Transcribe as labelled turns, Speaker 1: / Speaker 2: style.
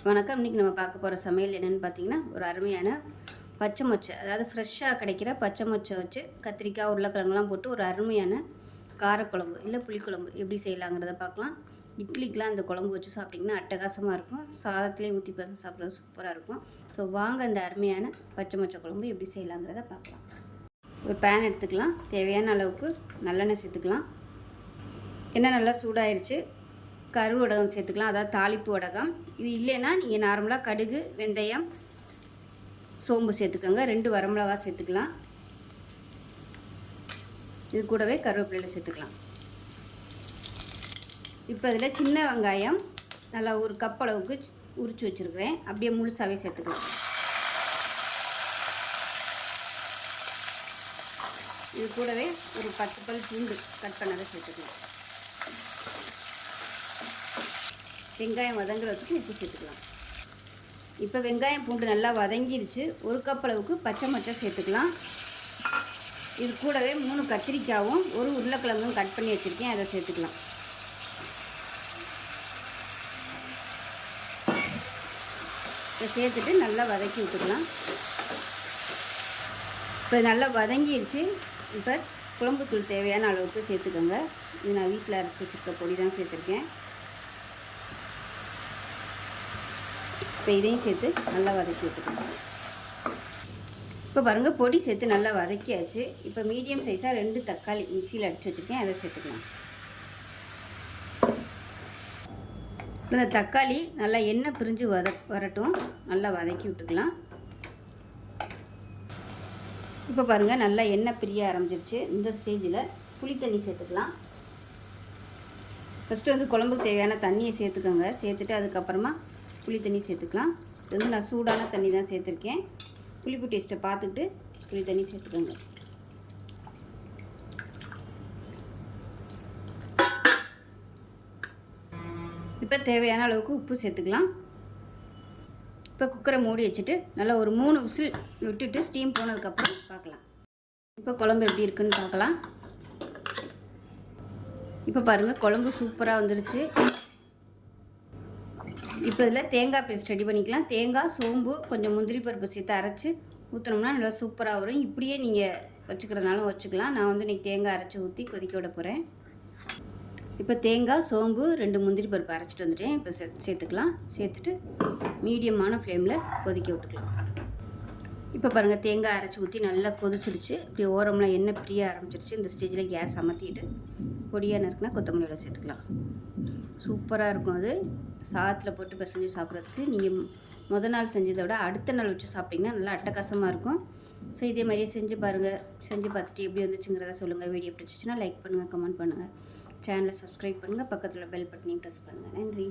Speaker 1: வணக்கம். இன்றைக்கி நம்ம பார்க்க போகிற சமையல் என்னென்னு பார்த்தீங்கன்னா, ஒரு அருமையான பச்சை மொச்சை, அதாவது ஃப்ரெஷ்ஷாக கிடைக்கிற பச்சை மொச்சை வச்சு கத்திரிக்காய் உருளைக்கிழங்குலாம் போட்டு ஒரு அருமையான காரக்குழம்பு இல்லை புளிக்குழம்பு எப்படி செய்யலாங்கிறத பார்க்கலாம். இட்லிக்கெலாம் அந்த குழம்பு வச்சு சாப்பிட்டிங்கன்னா அட்டகாசமாக இருக்கும். சாதத்துலேயே ஊற்றி பசங்க சாப்பிட்றது சூப்பராக இருக்கும். ஸோ வாங்க அந்த அருமையான பச்சை மொச்சை குழம்பு எப்படி செய்யலாங்கிறத பார்க்கலாம். ஒரு பேன் எடுத்துக்கலாம். தேவையான அளவுக்கு நல்லெண்ணெய் சேர்த்துக்கலாம். எண்ணெய் நல்லா சூடாயிருச்சு. கருவு வடகம் சேர்த்துக்கலாம், அதாவது தாளிப்பு வடகம். இது இல்லைன்னா நீங்கள் நார்மலாக கடுகு, வெந்தயம், சோம்பு சேர்த்துக்கோங்க. 2 வரமிளகாய் சேர்த்துக்கலாம். இது கூடவே கருவேப்பிலை சேர்த்துக்கலாம். இப்போ இதில் சின்ன வெங்காயம் நல்லா ஒரு கப் அளவுக்கு உரித்து வச்சுருக்கிறேன். அப்படியே முழுசாகவே சேர்த்துக்கலாம். இது கூடவே ஒரு 10 பல் பூண்டு கட் பண்ணதை சேர்த்துக்கலாம். வெங்காயம் வதங்குறதுக்கு உப்பு சேர்த்துக்கலாம். இப்போ வெங்காயம் பூண்டு நல்லா வதங்கிருச்சு. ஒரு கப் அளவுக்கு பச்சை மொச்சை சேர்த்துக்கலாம். இது கூடவே 3 கத்திரிக்காயும் 1 உருளைக்கிழங்கும் கட் பண்ணி வச்சுருக்கேன், அதை சேர்த்துக்கலாம். இதை சேர்த்துட்டு நல்லா வதக்கி விட்டுக்கலாம். இப்போ நல்லா வதங்கிருச்சு. இப்போ குழம்புத்தூள் தேவையான அளவுக்கு சேர்த்துக்கோங்க. இது நான் வீட்டில் அரைச்சி வச்சுருக்க பொடி தான் சேர்த்துருக்கேன். இப்போ இதையும் சேர்த்து நல்லா வதக்கி விட்டுக்கலாம். இப்போ பாருங்கள், பொடி சேர்த்து நல்லா வதக்கியாச்சு. இப்போ மீடியம் சைஸாக 2 தக்காளி மிக்சியில் அடித்து வச்சுருக்கேன், அதை சேர்த்துக்கலாம். இப்போ இந்த தக்காளி நல்லா எண்ணெய் பிரிஞ்சு வரட்டும். நல்லா வதக்கி விட்டுக்கலாம். இப்போ பாருங்கள், நல்லா எண்ணெய் பிரிய ஆரம்பிச்சிருச்சு. இந்த ஸ்டேஜில் புளி தண்ணி சேர்த்துக்கலாம். ஃபஸ்ட்டு குழம்புக்கு தேவையான தண்ணியை சேர்த்துக்கோங்க. சேர்த்துட்டு அதுக்கப்புறமா புளி தண்ணி சேர்த்துக்கலாம். இது நான் சூடான தண்ணி தான் சேர்த்துருக்கேன். புளிப்பு டேஸ்ட்டை பார்த்துட்டு புளி தண்ணி சேர்த்துக்கோங்க. இப்போ தேவையான அளவுக்கு உப்பு சேர்த்துக்கலாம். இப்போ குக்கரை மூடி வச்சுட்டு நல்லா ஒரு 3 விசில் விட்டுட்டு ஸ்டீம் போனதுக்கப்புறம் பார்க்கலாம். இப்போ குழம்பு எப்படி இருக்குன்னு பார்க்கலாம். இப்போ பாருங்கள், குழம்பு சூப்பராக வந்துருச்சு. இப்போ இதில் தேங்காய் பேஸ்ட் ரெடி பண்ணிக்கலாம். தேங்காய், சோம்பு, கொஞ்சம் முந்திரி பருப்பு சேர்த்து அரைச்சி ஊற்றினோம்னா நல்லா சூப்பராக வரும். இப்படியே நீங்கள் வச்சுக்கிறதுனாலும் வச்சுக்கலாம். நான் இன்றைக்கி தேங்காய் அரைச்சி ஊற்றி கொதிக்க விட போகிறேன். இப்போ தேங்காய், சோம்பு, 2 முந்திரி பருப்பு அரைச்சிட்டு வந்துட்டேன். இப்போ சேர்த்துக்கலாம். சேர்த்துட்டு மீடியமான ஃப்ளேமில் கொதிக்க விட்டுக்கலாம். இப்போ பாருங்கள், தேங்காய் அரைச்சி ஊற்றி நல்லா கொதிச்சிடுச்சு. இப்படி ஓரம்லாம் எண்ணெய் பிரிய ஆரம்பிச்சிருச்சு. இந்த ஸ்டேஜில் கேஸ் அமர்த்திட்டு பொடியாக நறுக்குனா கொத்தமல்லியோட சேர்த்துக்கலாம். சூப்பராக இருக்கும். அது சாதத்தில் போட்டு பிசைஞ்சு சாப்பிட்றதுக்கு நீங்கள் முதல் நாள் செஞ்சதை விட அடுத்த நாள் வச்சு சாப்பிட்டிங்கன்னா நல்லா அட்டகாசமாக இருக்கும். ஸோ இதே மாதிரியே செஞ்சு பாருங்கள். செஞ்சு பார்த்துட்டு எப்படி வந்துச்சுங்கிறத சொல்லுங்கள். வீடியோ பிடிச்சிச்சின்னா லைக் பண்ணுங்கள், கமெண்ட் பண்ணுங்கள், சேனலை சப்ஸ்கிரைப் பண்ணுங்கள், பக்கத்தில் பெல் பட்டனையும் ப்ரெஸ் பண்ணுங்கள். நன்றி.